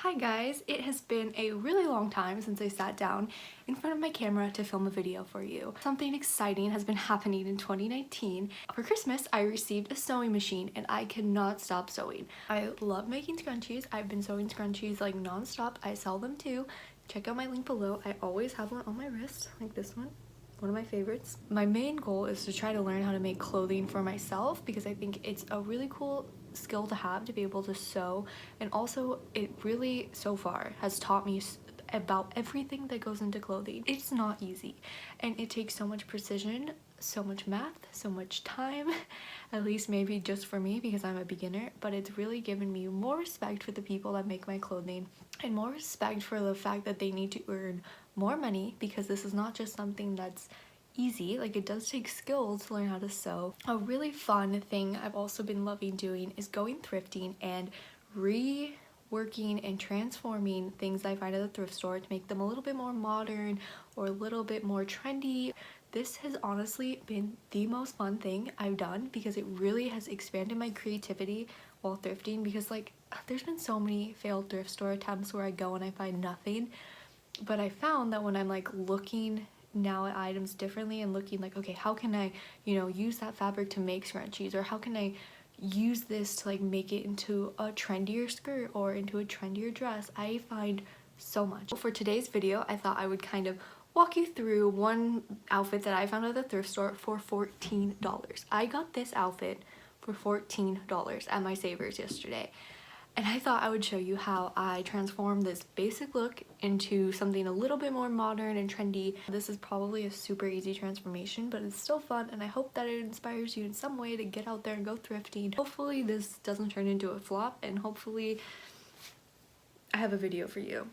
Hi guys, it has been a really long time since I sat down in front of my camera to film a video for you. Something exciting has been happening in 2019. For Christmas, I received a sewing machine and I cannot stop sewing. I love making scrunchies. I've been sewing scrunchies like non-stop. I sell them too. Check out my link below. I always have one on my wrist, like this one of my favorites. My main goal is to try to learn how to make clothing for myself because I think it's a really cool skill to have, to be able to sew, and also it really so far has taught me about everything that goes into clothing. It's not easy and it takes so much precision, so much math, so much time, at least maybe just for me because I'm a beginner, but it's really given me more respect for the people that make my clothing and more respect for the fact that they need to earn more money, because this is not just something that's easy. Like, it does take skill to learn how to sew. A really fun thing I've also been loving doing is going thrifting and reworking and transforming things I find at the thrift store to make them a little bit more modern or a little bit more trendy. This has honestly been the most fun thing I've done because it really has expanded my creativity while thrifting, because like there's been so many failed thrift store attempts where I go and I find nothing. But I found that when I'm like looking now at items differently and looking like, okay, how can I, use that fabric to make scrunchies, or how can I use this to like make it into a trendier skirt or into a trendier dress, I find so much. For today's video, I thought I would kind of walk you through one outfit that I found at the thrift store for $14. I got this outfit for $14 at my Savers yesterday. And I thought I would show you how I transformed this basic look into something a little bit more modern and trendy. This is probably a super easy transformation, but it's still fun, and I hope that it inspires you in some way to get out there and go thrifting. Hopefully this doesn't turn into a flop, and hopefully I have a video for you.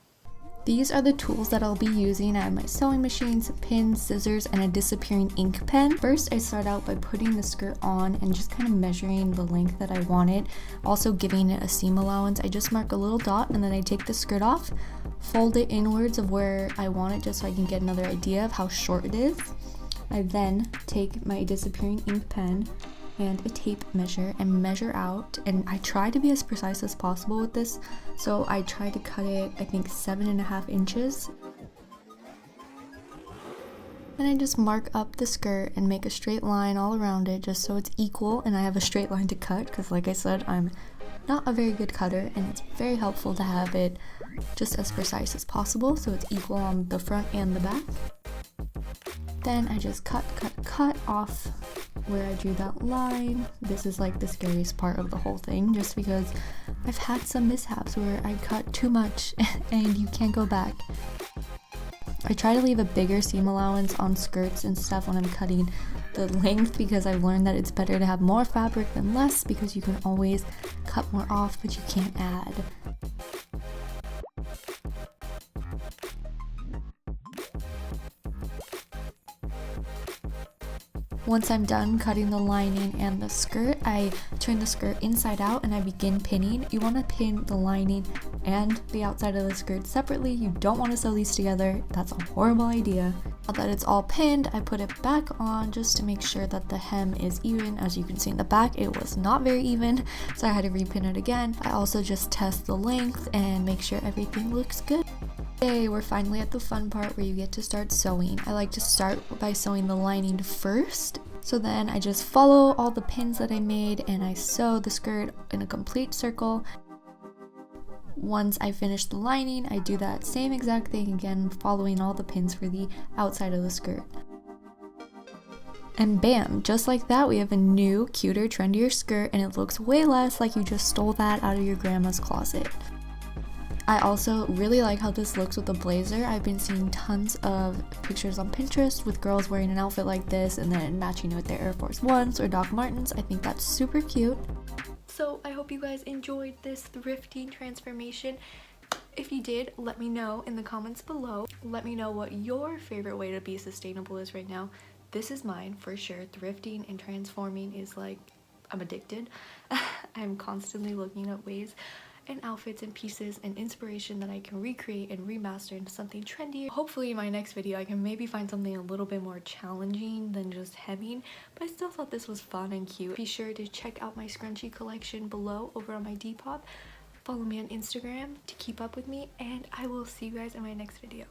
These are the tools that I'll be using. I have my sewing machines, pins, scissors, and a disappearing ink pen. First, I start out by putting the skirt on and just kind of measuring the length that I want it, also giving it a seam allowance. I just mark a little dot and then I take the skirt off, fold it inwards of where I want it just so I can get another idea of how short it is. I then take my disappearing ink pen and a tape measure and measure out, and I try to be as precise as possible with this, so I try to cut it, I think 7.5 inches. Then I just mark up the skirt and make a straight line all around it just so it's equal and I have a straight line to cut, because like I said, I'm not a very good cutter and it's very helpful to have it just as precise as possible so it's equal on the front and the back. Then I just cut off where I drew that line. This is like the scariest part of the whole thing, just because I've had some mishaps where I cut too much and you can't go back. I try to leave a bigger seam allowance on skirts and stuff when I'm cutting the length, because I've learned that it's better to have more fabric than less, because you can always cut more off but you can't add. Once I'm done cutting the lining and the skirt, I turn the skirt inside out and I begin pinning. You want to pin the lining and the outside of the skirt separately. You don't want to sew these together. That's a horrible idea. Now that it's all pinned, I put it back on just to make sure that the hem is even. As you can see in the back, it was not very even, so I had to repin it again. I also just test the length and make sure everything looks good. Okay, we're finally at the fun part where you get to start sewing. I like to start by sewing the lining first. So then I just follow all the pins that I made and I sew the skirt in a complete circle. Once I finish the lining, I do that same exact thing again, following all the pins for the outside of the skirt. And bam, just like that, we have a new, cuter, trendier skirt, and it looks way less like you just stole that out of your grandma's closet. I also really like how this looks with a blazer. I've been seeing tons of pictures on Pinterest with girls wearing an outfit like this and then matching it with their Air Force Ones or Doc Martens. I think that's super cute. So I hope you guys enjoyed this thrifting transformation. If you did, let me know in the comments below. Let me know what your favorite way to be sustainable is right now. This is mine for sure. Thrifting and transforming is like, I'm addicted. I'm constantly looking at ways and outfits and pieces and inspiration that I can recreate and remaster into something trendy. Hopefully in my next video I can maybe find something a little bit more challenging than just hemming, but I still thought this was fun and cute. Be sure to check out my scrunchie collection below over on my Depop. Follow me on Instagram to keep up with me, and I will see you guys in my next video.